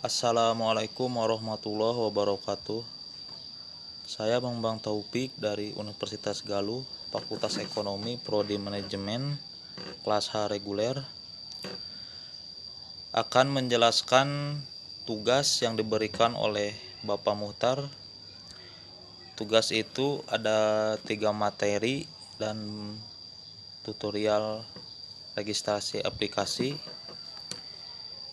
Assalamualaikum warahmatullahi wabarakatuh. Saya Bambang Taufik dari Universitas Galuh, Fakultas Ekonomi, Prodi Manajemen, kelas H reguler, akan menjelaskan tugas yang diberikan oleh Bapak Muhtar. Tugas itu ada 3 materi dan tutorial registrasi aplikasi.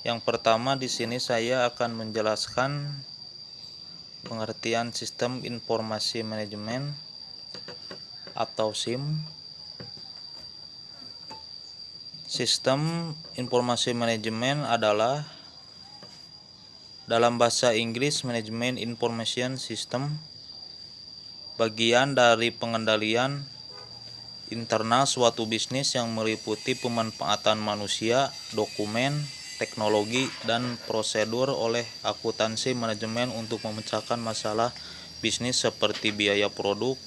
Yang pertama di sini saya akan menjelaskan pengertian sistem informasi manajemen atau SIM. Sistem informasi manajemen adalah dalam bahasa Inggris Management Information System, bagian dari pengendalian internal suatu bisnis yang meliputi pemanfaatan manusia, dokumen, teknologi, dan prosedur oleh akuntansi manajemen untuk memecahkan masalah bisnis seperti biaya produk,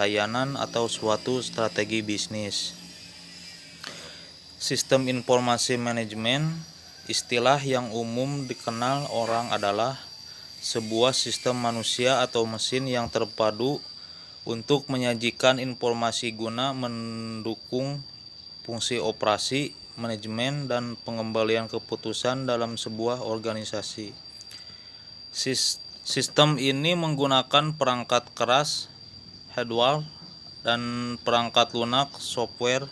layanan, atau suatu strategi bisnis. Sistem informasi manajemen, istilah yang umum dikenal orang adalah sebuah sistem manusia atau mesin yang terpadu untuk menyajikan informasi guna mendukung fungsi operasi, manajemen, dan pengembalian keputusan dalam sebuah organisasi. Sistem ini menggunakan perangkat keras, hardware, dan perangkat lunak, software,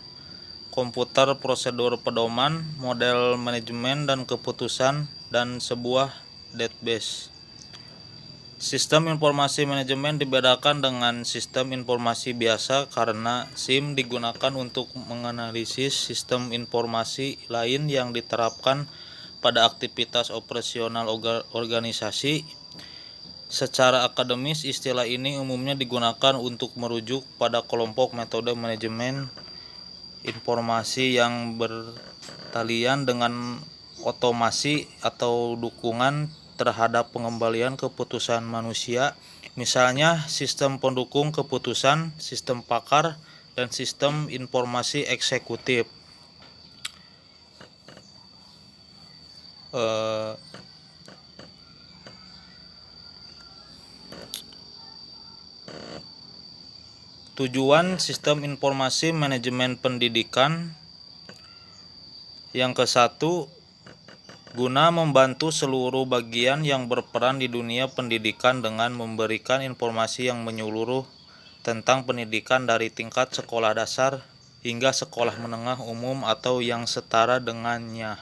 komputer, prosedur pedoman, model manajemen dan keputusan, dan sebuah database. Sistem informasi manajemen dibedakan dengan sistem informasi biasa karena SIM digunakan untuk menganalisis sistem informasi lain yang diterapkan pada aktivitas operasional organisasi. Secara akademis, istilah ini umumnya digunakan untuk merujuk pada kelompok metode manajemen informasi yang bertalian dengan otomasi atau dukungan terhadap pengembalian keputusan manusia, misalnya sistem pendukung keputusan, sistem pakar, dan sistem informasi eksekutif. Tujuan sistem informasi manajemen pendidikan yang ke-1, guna membantu seluruh bagian yang berperan di dunia pendidikan dengan memberikan informasi yang menyeluruh tentang pendidikan dari tingkat sekolah dasar hingga sekolah menengah umum atau yang setara dengannya.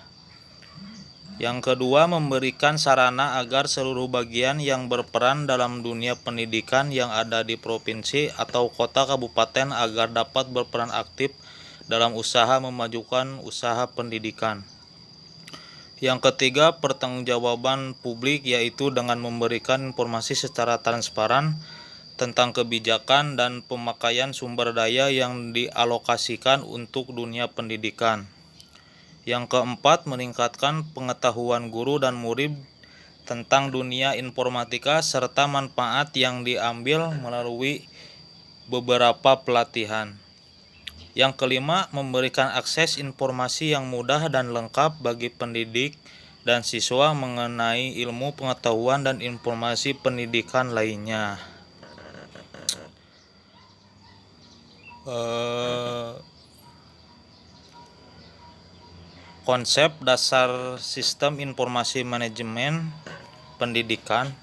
Yang kedua, memberikan sarana agar seluruh bagian yang berperan dalam dunia pendidikan yang ada di provinsi atau kota kabupaten agar dapat berperan aktif dalam usaha memajukan usaha pendidikan. Yang ketiga, pertanggungjawaban publik, yaitu dengan memberikan informasi secara transparan tentang kebijakan dan pemakaian sumber daya yang dialokasikan untuk dunia pendidikan. Yang keempat, meningkatkan pengetahuan guru dan murid tentang dunia informatika serta manfaat yang diambil melalui beberapa pelatihan. Yang kelima, memberikan akses informasi yang mudah dan lengkap bagi pendidik dan siswa mengenai ilmu pengetahuan dan informasi pendidikan lainnya. Konsep dasar sistem informasi manajemen pendidikan.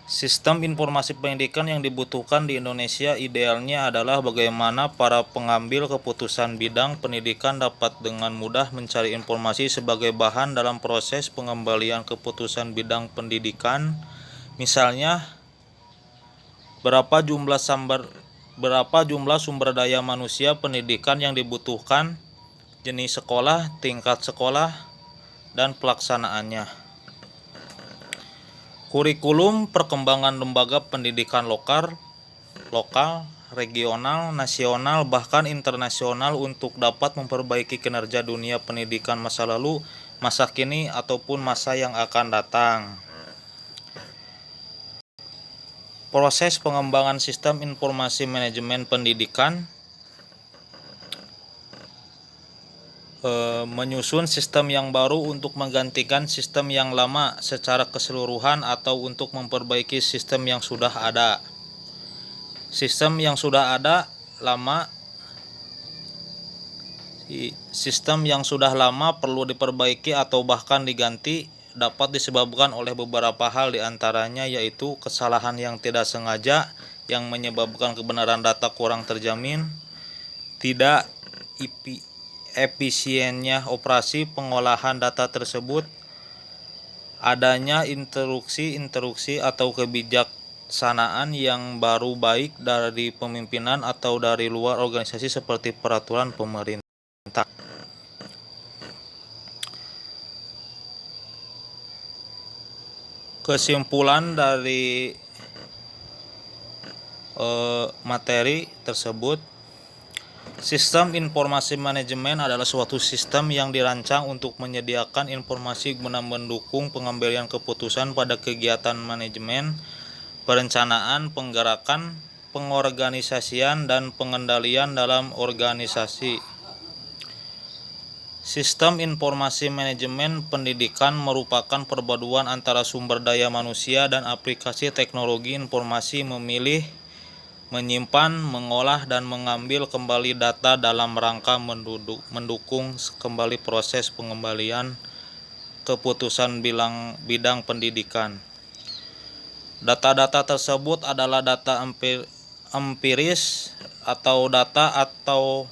Sistem informasi pendidikan yang dibutuhkan di Indonesia idealnya adalah bagaimana para pengambil keputusan bidang pendidikan dapat dengan mudah mencari informasi sebagai bahan dalam proses pengembalian keputusan bidang pendidikan. Misalnya, berapa jumlah sumber daya manusia pendidikan yang dibutuhkan, jenis sekolah, tingkat sekolah, dan pelaksanaannya. Kurikulum perkembangan lembaga pendidikan lokal, regional, nasional, bahkan internasional untuk dapat memperbaiki kinerja dunia pendidikan masa lalu, masa kini, ataupun masa yang akan datang. Proses pengembangan sistem informasi manajemen pendidikan. menyusun sistem yang baru untuk menggantikan sistem yang lama secara keseluruhan atau untuk memperbaiki sistem yang sudah ada. Sistem yang sudah lama perlu diperbaiki atau bahkan diganti dapat disebabkan oleh beberapa hal, diantaranya yaitu kesalahan yang tidak sengaja yang menyebabkan kebenaran data kurang terjamin, tidak efisiennya operasi pengolahan data tersebut, adanya instruksi atau kebijaksanaan yang baru baik dari pimpinan atau dari luar organisasi seperti peraturan pemerintah. Kesimpulan dari materi tersebut, sistem informasi manajemen adalah suatu sistem yang dirancang untuk menyediakan informasi guna mendukung pengambilan keputusan pada kegiatan manajemen, perencanaan, penggerakan, pengorganisasian, dan pengendalian dalam organisasi. Sistem informasi manajemen pendidikan merupakan perpaduan antara sumber daya manusia dan aplikasi teknologi informasi memilih, menyimpan, mengolah, dan mengambil kembali data dalam rangka mendukung kembali proses pengembalian keputusan bidang pendidikan. Data-data tersebut adalah data empiris atau data atau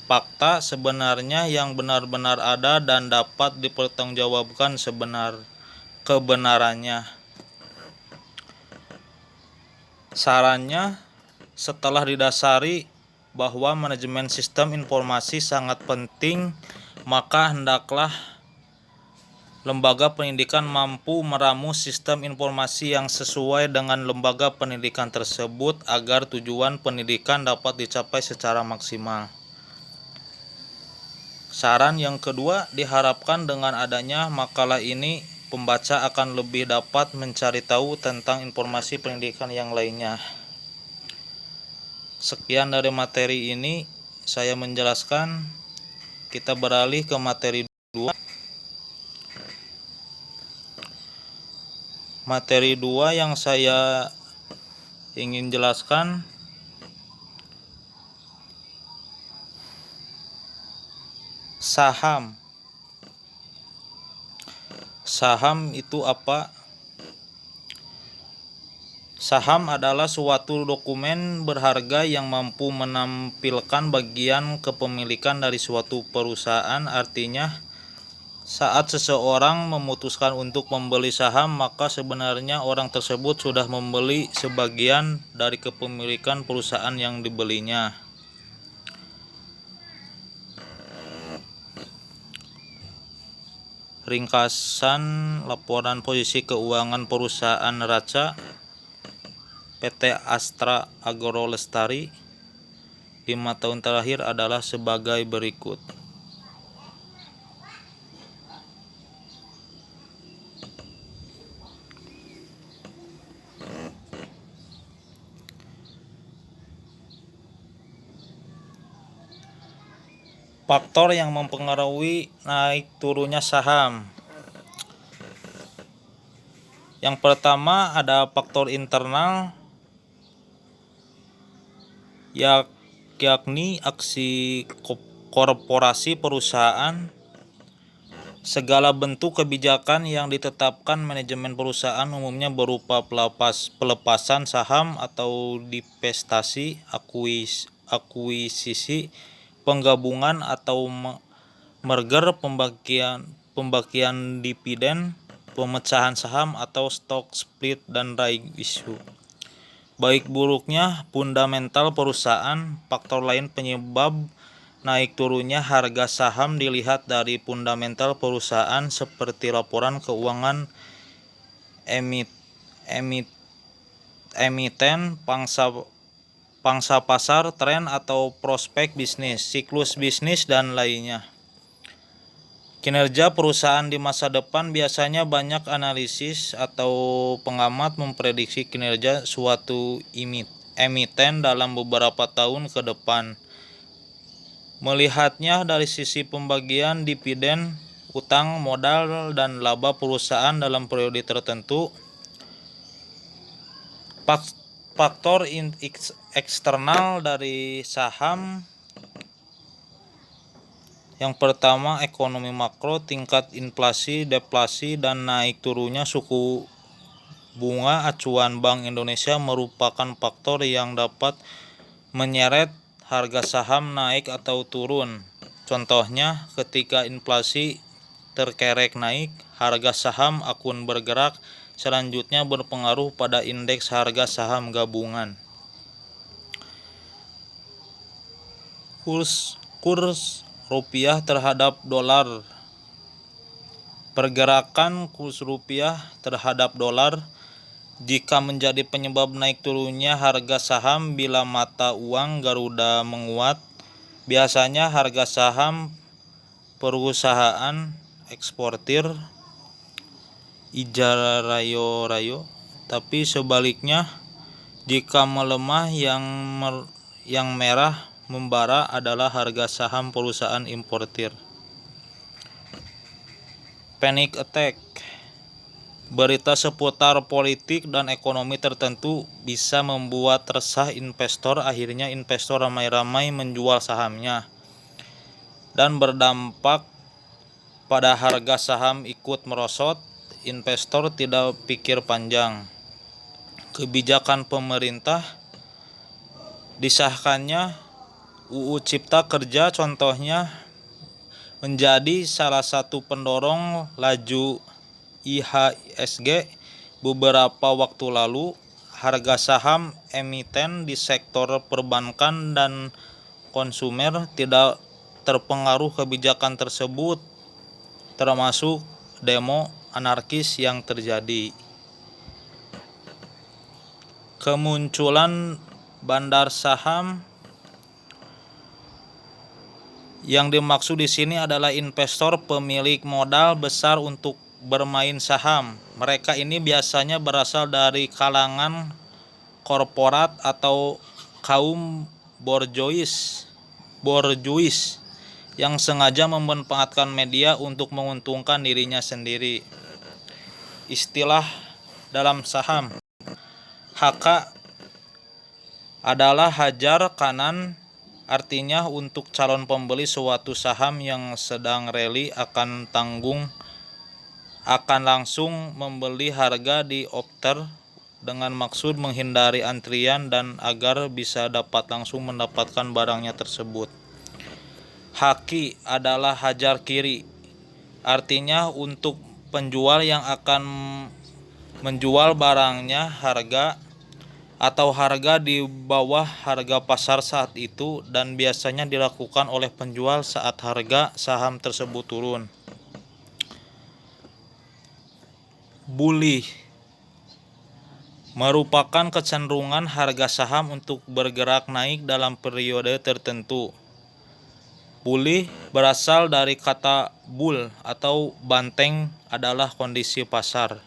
fakta sebenarnya yang benar-benar ada dan dapat dipertanggungjawabkan kebenarannya. Sarannya, setelah didasari bahwa manajemen sistem informasi sangat penting, maka hendaklah lembaga pendidikan mampu meramu sistem informasi yang sesuai dengan lembaga pendidikan tersebut agar tujuan pendidikan dapat dicapai secara maksimal. Saran yang kedua, diharapkan dengan adanya makalah ini, pembaca akan lebih dapat mencari tahu tentang informasi pendidikan yang lainnya. Sekian dari materi ini, saya menjelaskan. Kita beralih ke materi 2. Materi 2 yang saya ingin jelaskan, saham. Saham itu apa? Saham adalah suatu dokumen berharga yang mampu menampilkan bagian kepemilikan dari suatu perusahaan. Artinya, saat seseorang memutuskan untuk membeli saham, maka sebenarnya orang tersebut sudah membeli sebagian dari kepemilikan perusahaan yang dibelinya. Ringkasan laporan posisi keuangan perusahaan neraca PT Astra Agro Lestari 5 tahun terakhir adalah sebagai berikut. Faktor yang mempengaruhi naik turunnya saham. Yang pertama ada faktor internal, yakni aksi korporasi perusahaan. Segala bentuk kebijakan yang ditetapkan manajemen perusahaan umumnya berupa pelepasan saham atau divestasi, akuisisi, penggabungan atau merger, pembagian dividen, pemecahan saham atau stock split, dan right issue. Baik buruknya fundamental perusahaan. Faktor lain penyebab naik turunnya harga saham dilihat dari fundamental perusahaan seperti laporan keuangan emiten, pangsa pasar, tren atau prospek bisnis, siklus bisnis, dan lainnya. Kinerja perusahaan di masa depan. Biasanya banyak analisis atau pengamat memprediksi kinerja suatu emiten dalam beberapa tahun ke depan. Melihatnya dari sisi pembagian dividen, utang, modal, dan laba perusahaan dalam periode tertentu, faktor eksternal dari saham yang pertama ekonomi makro, tingkat inflasi, deflasi, dan naik turunnya suku bunga acuan Bank Indonesia merupakan faktor yang dapat menyeret harga saham naik atau turun. Contohnya, ketika inflasi terkerek naik, harga saham akan bergerak, selanjutnya berpengaruh pada indeks harga saham gabungan. Kurs rupiah terhadap dolar. Pergerakan kurs rupiah terhadap dolar jika menjadi penyebab naik turunnya harga saham bila mata uang Garuda menguat. Biasanya harga saham perusahaan eksportir Ijarayo, tapi sebaliknya jika melemah yang merah membara adalah harga saham perusahaan importir. Panic attack. Berita seputar politik dan ekonomi tertentu bisa membuat resah investor. Akhirnya investor ramai-ramai menjual sahamnya dan berdampak pada harga saham ikut merosot. Investor tidak pikir panjang. Kebijakan pemerintah disahkannya UU Cipta Kerja contohnya menjadi salah satu pendorong laju IHSG. Beberapa waktu lalu, harga saham emiten di sektor perbankan dan konsumer tidak terpengaruh kebijakan tersebut, termasuk demo anarkis yang terjadi. Kemunculan bandar saham. Yang dimaksud di sini adalah investor pemilik modal besar untuk bermain saham. Mereka ini biasanya berasal dari kalangan korporat atau kaum borjuis yang sengaja memanfaatkan media untuk menguntungkan dirinya sendiri. Istilah dalam saham. HK adalah hajar kanan. Artinya untuk calon pembeli suatu saham yang sedang rally akan langsung membeli harga di offer dengan maksud menghindari antrian dan agar bisa dapat langsung mendapatkan barangnya tersebut. Haki adalah hajar kiri. Artinya untuk penjual yang akan menjual barangnya harga di bawah harga pasar saat itu, dan biasanya dilakukan oleh penjual saat harga saham tersebut turun. Bullish merupakan kecenderungan harga saham untuk bergerak naik dalam periode tertentu. Bullish berasal dari kata bull atau banteng, adalah kondisi pasar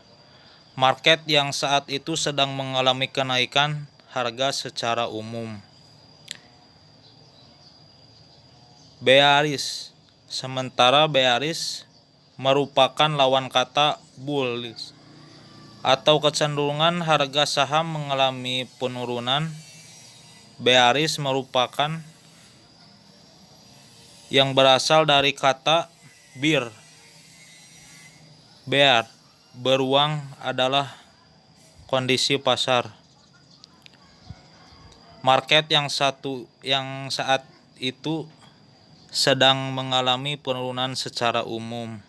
market yang saat itu sedang mengalami kenaikan harga secara umum. Bearish. Sementara bearish merupakan lawan kata bullish atau kecenderungan harga saham mengalami penurunan. Bearish merupakan yang berasal dari kata bear, beruang, adalah kondisi pasar market yang saat itu sedang mengalami penurunan secara umum.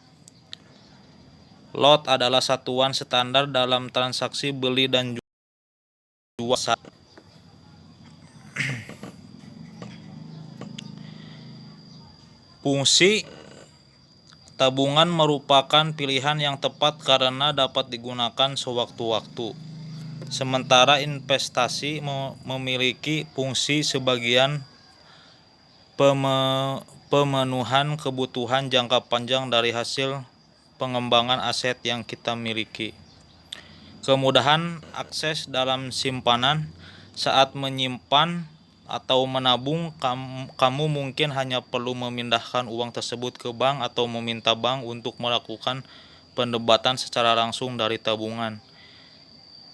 Lot adalah satuan standar dalam transaksi beli dan jual saham. Fungsi tabungan merupakan pilihan yang tepat karena dapat digunakan sewaktu-waktu. Sementara investasi memiliki fungsi sebagian pemenuhan kebutuhan jangka panjang dari hasil pengembangan aset yang kita miliki. Kemudahan akses dalam simpanan saat menyimpan atau menabung, kamu mungkin hanya perlu memindahkan uang tersebut ke bank atau meminta bank untuk melakukan pendebatan secara langsung dari tabungan.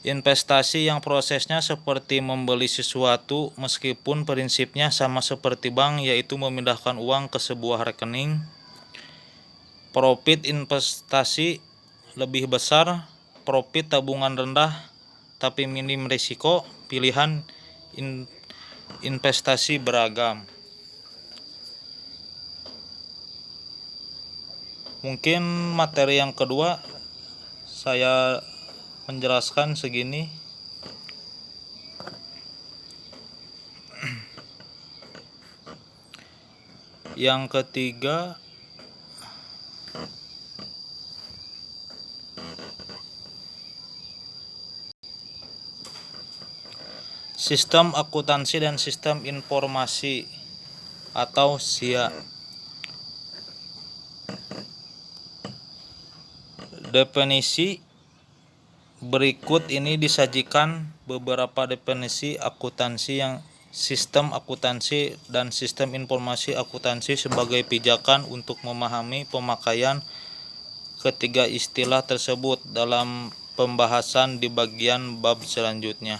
Investasi yang prosesnya seperti membeli sesuatu meskipun prinsipnya sama seperti bank, yaitu memindahkan uang ke sebuah rekening. Profit investasi lebih besar, profit tabungan rendah tapi minim risiko. Pilihan investasi beragam. Mungkin materi yang kedua saya menjelaskan segini. Yang ketiga, sistem akuntansi dan sistem informasi atau SIA. Definisi berikut ini disajikan beberapa definisi akuntansi yang sistem akuntansi dan sistem informasi akuntansi sebagai pijakan untuk memahami pemakaian ketiga istilah tersebut dalam pembahasan di bagian bab selanjutnya.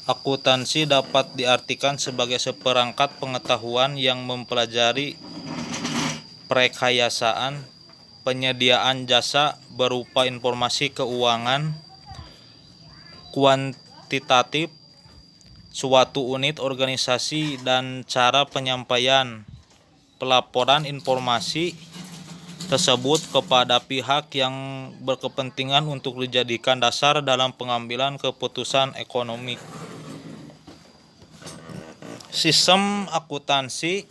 Akuntansi dapat diartikan sebagai seperangkat pengetahuan yang mempelajari perekayasaan penyediaan jasa berupa informasi keuangan kuantitatif suatu unit organisasi dan cara penyampaian pelaporan informasi tersebut kepada pihak yang berkepentingan untuk dijadikan dasar dalam pengambilan keputusan ekonomi. Sistem akuntansi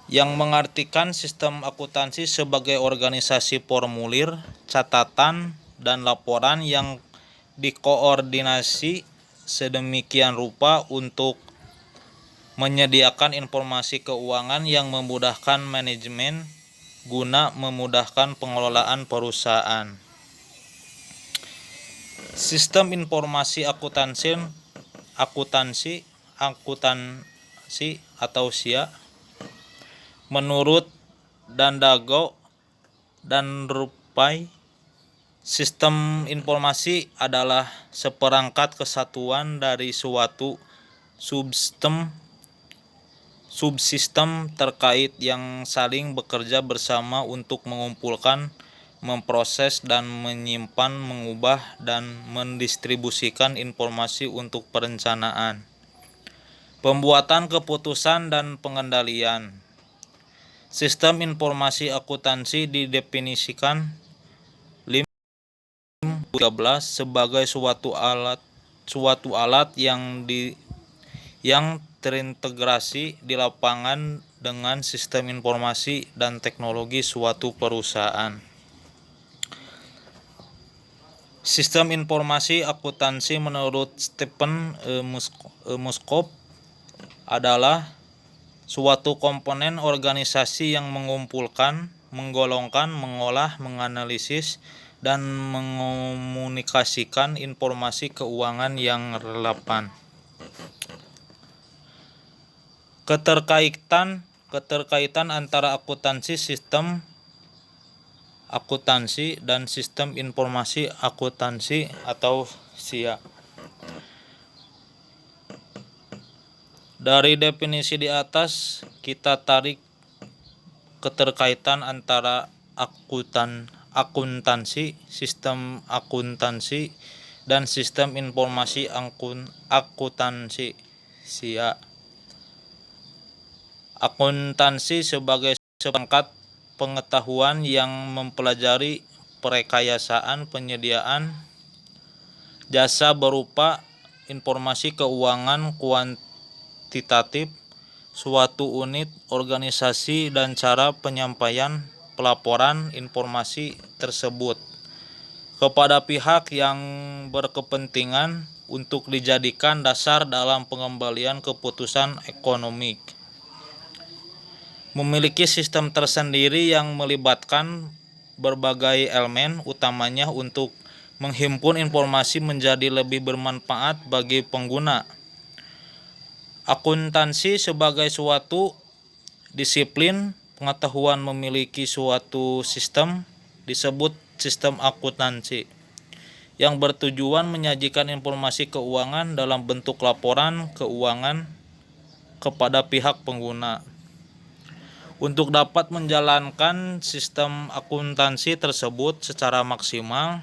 yang mengartikan sistem akuntansi sebagai organisasi formulir, catatan, dan laporan yang dikoordinasi sedemikian rupa untuk menyediakan informasi keuangan yang memudahkan manajemen guna memudahkan pengelolaan perusahaan. Sistem informasi akuntansi atau SIA menurut Dandago dan Rupai, sistem informasi adalah seperangkat kesatuan dari suatu subsistem terkait yang saling bekerja bersama untuk mengumpulkan, memproses dan menyimpan, mengubah dan mendistribusikan informasi untuk perencanaan, pembuatan keputusan dan pengendalian. Sistem informasi akuntansi didefinisikan 13 sebagai suatu alat yang terintegrasi di lapangan dengan sistem informasi dan teknologi suatu perusahaan. Sistem informasi akuntansi menurut Stephen Muskop adalah suatu komponen organisasi yang mengumpulkan, menggolongkan, mengolah, menganalisis, dan mengomunikasikan informasi keuangan yang relevan. Keterkaitan antara akuntansi sistem akuntansi dan sistem informasi akuntansi atau SIA. Dari definisi di atas, kita tarik keterkaitan antara akuntansi, sistem akuntansi, dan sistem informasi akuntansi SIA. Akuntansi sebagai seperangkat pengetahuan yang mempelajari perekayasaan penyediaan jasa berupa informasi keuangan kuantitatif suatu unit organisasi dan cara penyampaian pelaporan informasi tersebut kepada pihak yang berkepentingan untuk dijadikan dasar dalam pengembalian keputusan ekonomi. Memiliki sistem tersendiri yang melibatkan berbagai elemen utamanya untuk menghimpun informasi menjadi lebih bermanfaat bagi pengguna. Akuntansi sebagai suatu disiplin pengetahuan memiliki suatu sistem disebut sistem akuntansi yang bertujuan menyajikan informasi keuangan dalam bentuk laporan keuangan kepada pihak pengguna. Untuk dapat menjalankan sistem akuntansi tersebut secara maksimal,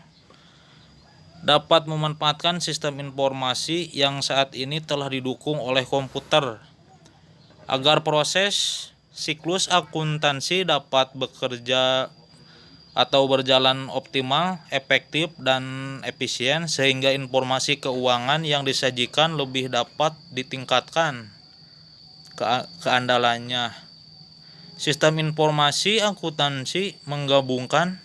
dapat memanfaatkan sistem informasi yang saat ini telah didukung oleh komputer agar proses siklus akuntansi dapat bekerja atau berjalan optimal, efektif, dan efisien sehingga informasi keuangan yang disajikan lebih dapat ditingkatkan keandalannya. Sistem informasi akuntansi menggabungkan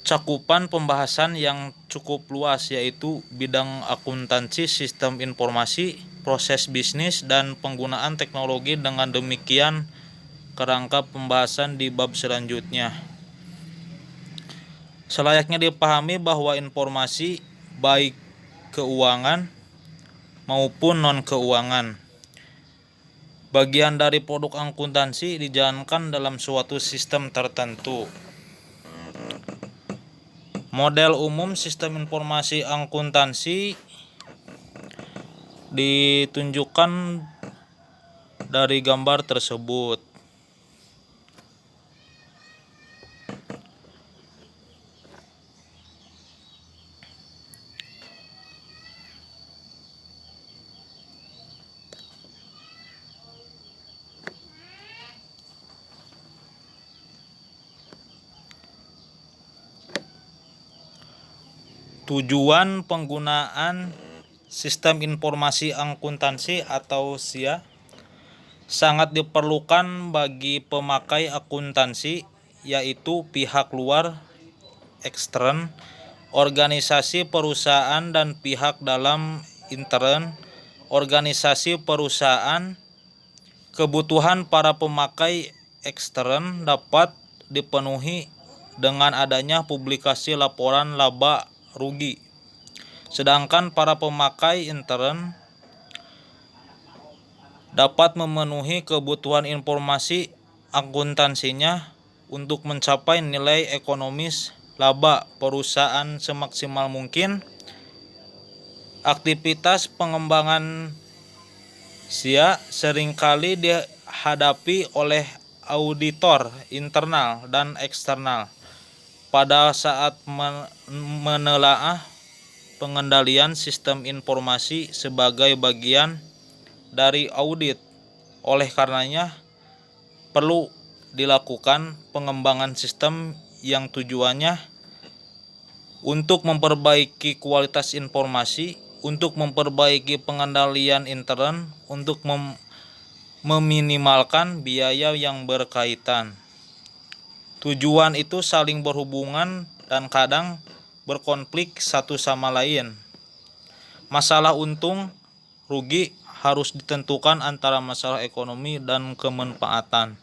cakupan pembahasan yang cukup luas yaitu bidang akuntansi, sistem informasi, proses bisnis, dan penggunaan teknologi. Dengan demikian kerangka pembahasan di bab selanjutnya. Selayaknya dipahami bahwa informasi baik keuangan maupun non-keuangan bagian dari produk akuntansi dijalankan dalam suatu sistem tertentu. Model umum sistem informasi akuntansi ditunjukkan dari gambar tersebut. Tujuan penggunaan sistem informasi akuntansi atau SIA sangat diperlukan bagi pemakai akuntansi, yaitu pihak luar ekstern, organisasi perusahaan, dan pihak dalam intern organisasi perusahaan. Kebutuhan para pemakai ekstern dapat dipenuhi dengan adanya publikasi laporan laba rugi. Sedangkan para pemakai intern dapat memenuhi kebutuhan informasi akuntansinya untuk mencapai nilai ekonomis laba perusahaan semaksimal mungkin. Aktivitas pengembangan SIA seringkali dihadapi oleh auditor internal dan eksternal pada saat menelaah pengendalian sistem informasi sebagai bagian dari audit. Oleh karenanya perlu dilakukan pengembangan sistem yang tujuannya untuk memperbaiki kualitas informasi, untuk memperbaiki pengendalian intern, untuk meminimalkan biaya yang berkaitan. Tujuan itu saling berhubungan dan kadang berkonflik satu sama lain. Masalah untung rugi harus ditentukan antara masalah ekonomi dan kemanfaatan,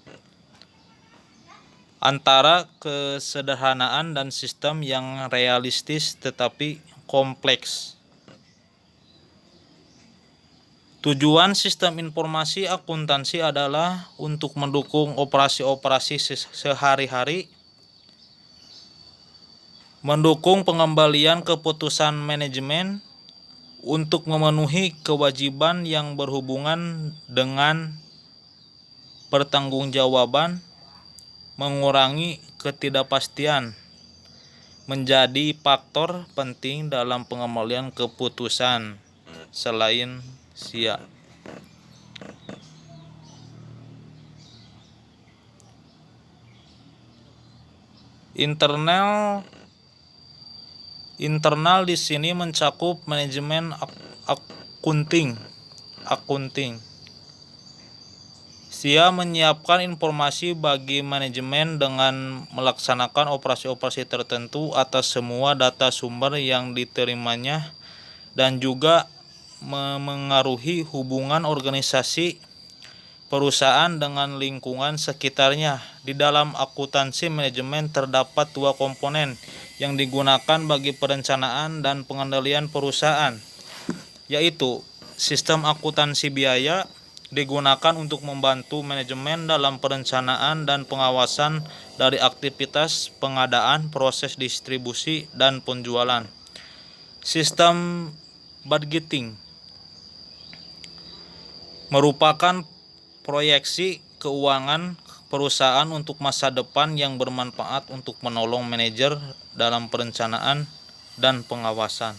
antara kesederhanaan dan sistem yang realistis tetapi kompleks. Tujuan sistem informasi akuntansi adalah untuk mendukung operasi-operasi sehari-hari, mendukung pengembalian keputusan manajemen, untuk memenuhi kewajiban yang berhubungan dengan pertanggungjawaban, mengurangi ketidakpastian, menjadi faktor penting dalam pengembalian keputusan. Selain SIA, internal di sini mencakup manajemen akunting. SIA menyiapkan informasi bagi manajemen dengan melaksanakan operasi-operasi tertentu atas semua data sumber yang diterimanya dan juga memengaruhi hubungan organisasi perusahaan dengan lingkungan sekitarnya. Di dalam akuntansi manajemen terdapat dua komponen yang digunakan bagi perencanaan dan pengendalian perusahaan, yaitu sistem akuntansi biaya digunakan untuk membantu manajemen dalam perencanaan dan pengawasan dari aktivitas pengadaan, proses distribusi, dan penjualan. Sistem budgeting merupakan proyeksi keuangan perusahaan untuk masa depan yang bermanfaat untuk menolong manajer dalam perencanaan dan pengawasan.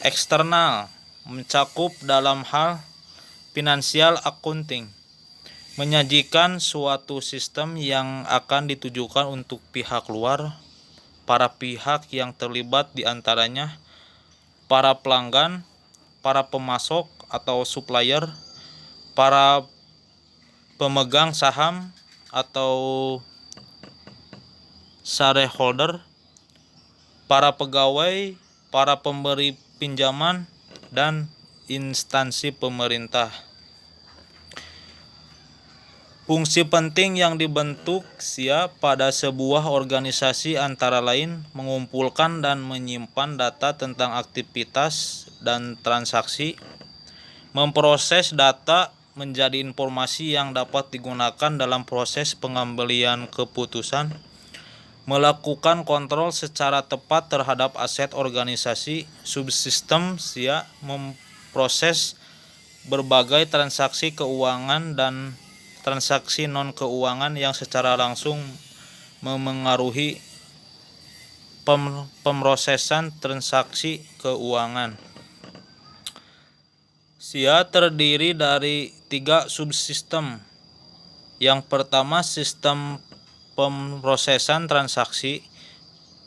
Eksternal mencakup dalam hal financial accounting, menyajikan suatu sistem yang akan ditujukan untuk pihak luar. Para pihak yang terlibat diantaranya para pelanggan, para pemasok atau supplier, para pemegang saham atau shareholder, para pegawai, para pemberi pinjaman, dan instansi pemerintah. Fungsi penting yang dibentuk pada sebuah organisasi antara lain mengumpulkan dan menyimpan data tentang aktivitas dan transaksi, memproses data menjadi informasi yang dapat digunakan dalam proses pengambilan keputusan, melakukan kontrol secara tepat terhadap aset organisasi, subsistem, memproses berbagai transaksi keuangan dan transaksi non-keuangan yang secara langsung memengaruhi pemrosesan transaksi keuangan. Terdiri dari 3 subsistem. Yang pertama, sistem pemrosesan transaksi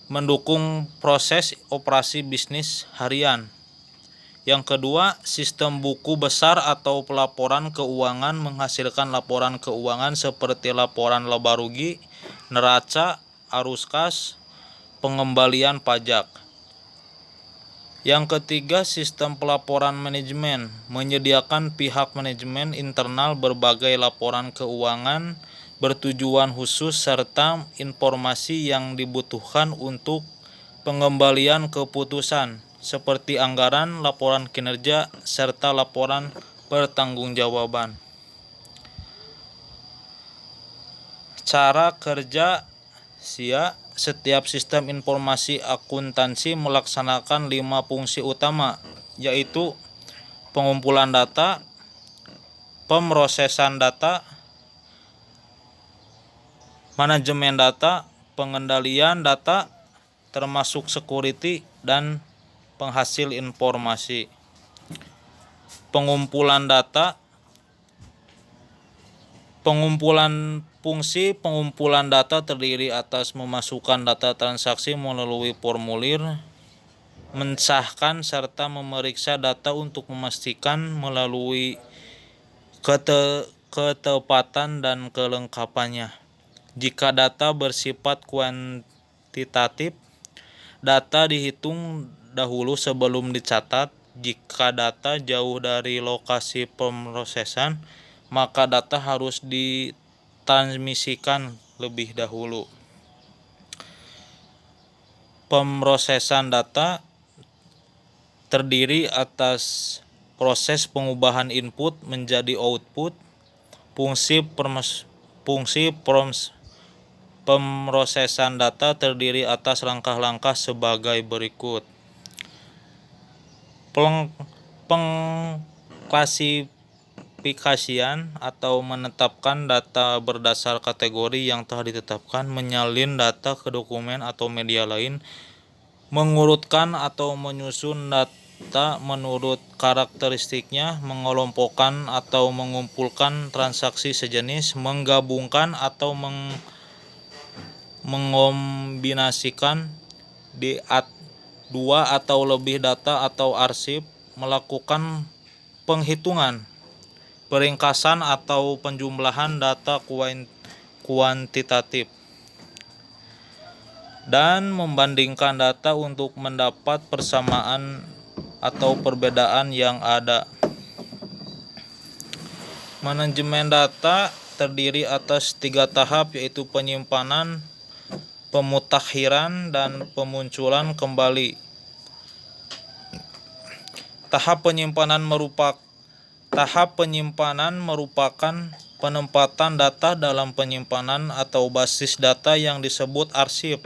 mendukung proses operasi bisnis harian. Yang kedua, sistem buku besar atau pelaporan keuangan menghasilkan laporan keuangan seperti laporan laba rugi, neraca, arus kas, pengembalian pajak. Yang ketiga, sistem pelaporan manajemen menyediakan pihak manajemen internal berbagai laporan keuangan bertujuan khusus serta informasi yang dibutuhkan untuk pengembalian keputusan seperti anggaran, laporan kinerja, serta laporan pertanggungjawaban. Cara kerja setiap sistem informasi akuntansi melaksanakan 5 fungsi utama, yaitu pengumpulan data, pemrosesan data, manajemen data, pengendalian data, termasuk security, dan penghasil informasi. Pengumpulan data. Fungsi pengumpulan data terdiri atas memasukkan data transaksi melalui formulir, mensahkan serta memeriksa data untuk memastikan melalui ketepatan dan kelengkapannya. Jika data bersifat kuantitatif, data dihitung dahulu sebelum dicatat. Jika data jauh dari lokasi pemrosesan, maka data harus ditransmisikan lebih dahulu. Pemrosesan data terdiri atas proses pengubahan input menjadi output. Pemrosesan data terdiri atas langkah-langkah sebagai berikut. Pengklasifikasian atau menetapkan data berdasar kategori yang telah ditetapkan, menyalin data ke dokumen atau media lain, mengurutkan atau menyusun data menurut karakteristiknya, mengelompokkan atau mengumpulkan transaksi sejenis, menggabungkan atau mengombinasikan dua atau lebih data atau arsip, melakukan penghitungan, peringkasan atau penjumlahan data kuantitatif, dan membandingkan data untuk mendapat persamaan atau perbedaan yang ada. Manajemen data terdiri atas 3 tahap, yaitu penyimpanan, pemutakhiran, dan pemunculan kembali. Tahap penyimpanan merupakan penempatan data dalam penyimpanan atau basis data yang disebut arsip.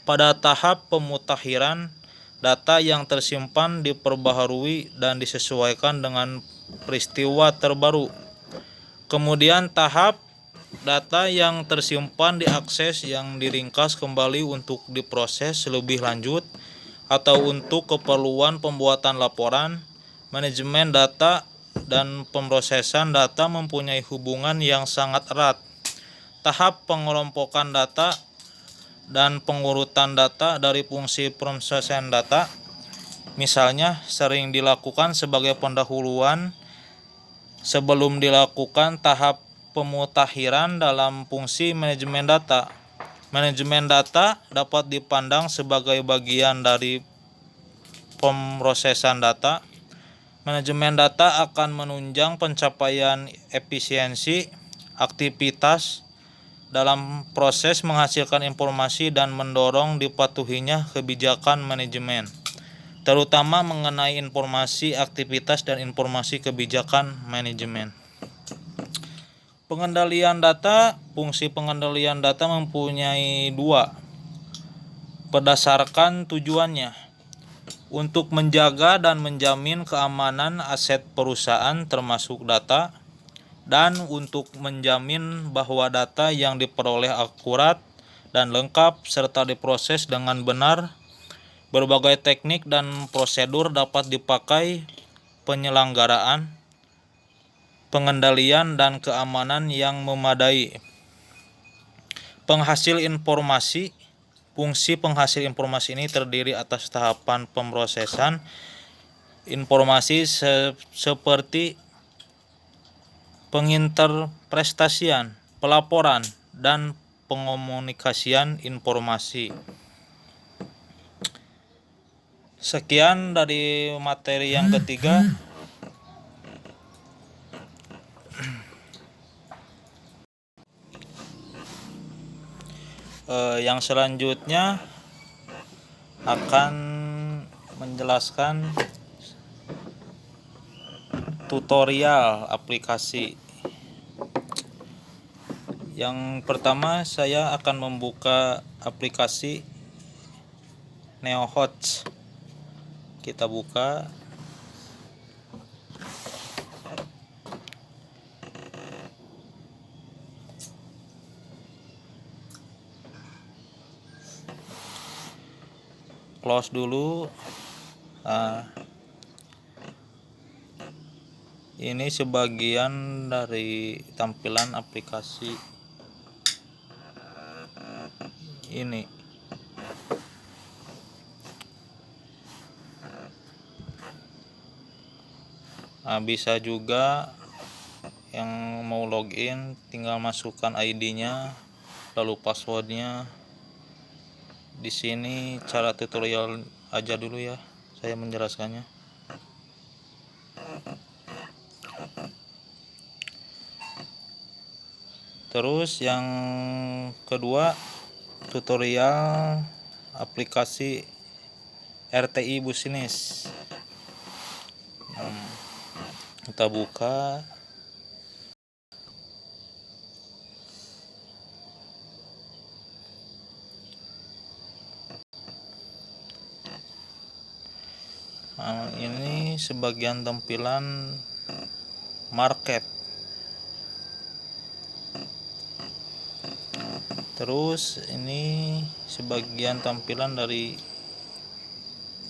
Pada tahap pemutakhiran, data yang tersimpan diperbaharui dan disesuaikan dengan peristiwa terbaru. Kemudian tahap data yang tersimpan diakses, yang diringkas kembali untuk diproses lebih lanjut atau untuk keperluan pembuatan laporan. Manajemen data dan pemrosesan data mempunyai hubungan yang sangat erat. Tahap pengelompokan data dan pengurutan data dari fungsi pemrosesan data, misalnya, sering dilakukan sebagai pendahuluan sebelum dilakukan tahap pemutakhiran dalam fungsi manajemen data. Manajemen data dapat dipandang sebagai bagian dari pemrosesan data. Manajemen data akan menunjang pencapaian efisiensi aktivitas dalam proses menghasilkan informasi dan mendorong dipatuhinya kebijakan manajemen, terutama mengenai informasi aktivitas dan informasi kebijakan manajemen. Pengendalian data. Fungsi pengendalian data mempunyai 2 berdasarkan tujuannya: untuk menjaga dan menjamin keamanan aset perusahaan termasuk data, dan untuk menjamin bahwa data yang diperoleh akurat dan lengkap serta diproses dengan benar. Berbagai teknik dan prosedur dapat dipakai penyelenggaraan pengendalian dan keamanan yang memadai. Penghasil informasi. Fungsi penghasil informasi ini terdiri atas tahapan pemrosesan informasi seperti penginterpretasian, pelaporan, dan pengomunikasian informasi. Sekian dari materi yang ketiga. Yang selanjutnya akan menjelaskan tutorial aplikasi. Yang pertama, saya akan membuka aplikasi NeoHost. Kita buka. Close dulu. Ini sebagian dari tampilan aplikasi ini. Bisa juga yang mau login tinggal masukkan ID-nya lalu passwordnya. Di sini cara tutorial aja dulu ya, saya menjelaskannya. Terus yang kedua, tutorial aplikasi RTI Business. Kita buka. Ini sebagian tampilan market. Terus ini sebagian tampilan dari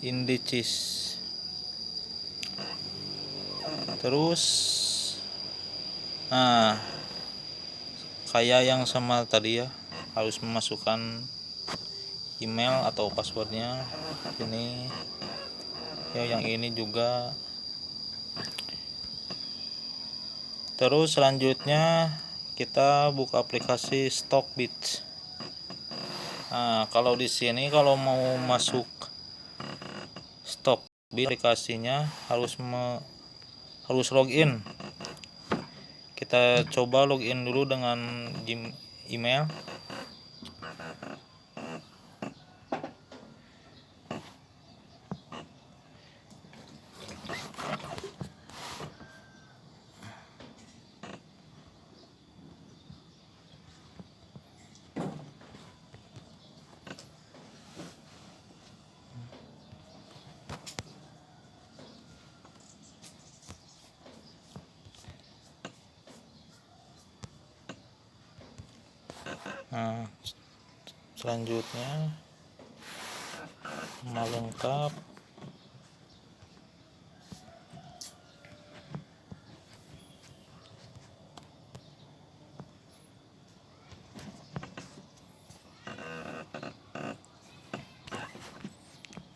indices. Terus kayak yang sama tadi ya, harus memasukkan email atau passwordnya. Ini ya, yang ini juga. Terus selanjutnya kita buka aplikasi Stockbit. Kalau di sini kalau mau masuk Stockbit, aplikasinya harus login. Kita coba login dulu dengan email. Nah, selanjutnya nama lengkap,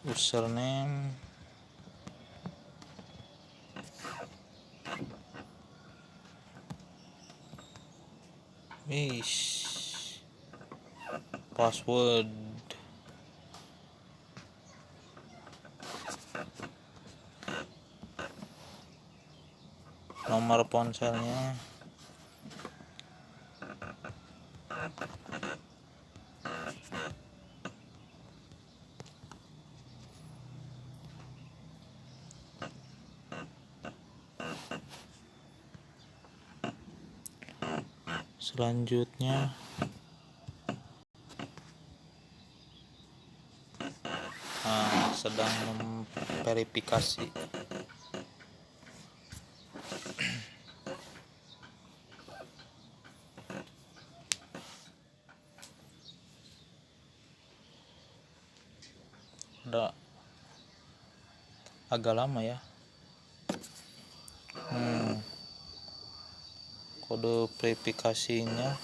username, password, nomor ponselnya, selanjutnya sedang memverifikasi. Udah agak lama ya. Kode verifikasinya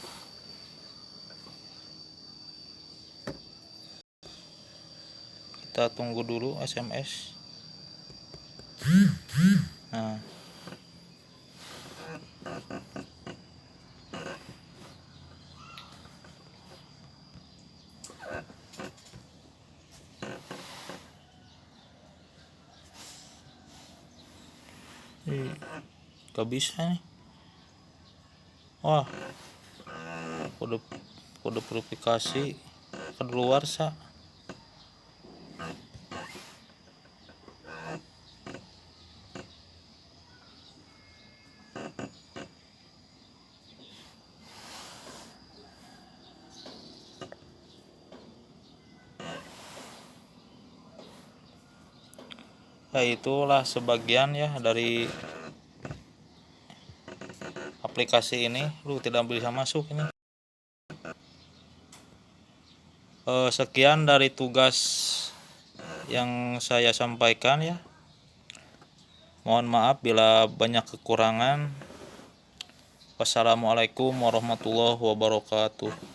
kita tunggu dulu SMS. Nah, gak bisa nih. Wah, kode verifikasi kedaluarsa. Ya, itulah sebagian ya dari aplikasi ini. Lu tidak bisa masuk ini. Sekian dari tugas yang saya sampaikan ya. Mohon maaf bila banyak kekurangan. Wassalamualaikum warahmatullahi wabarakatuh.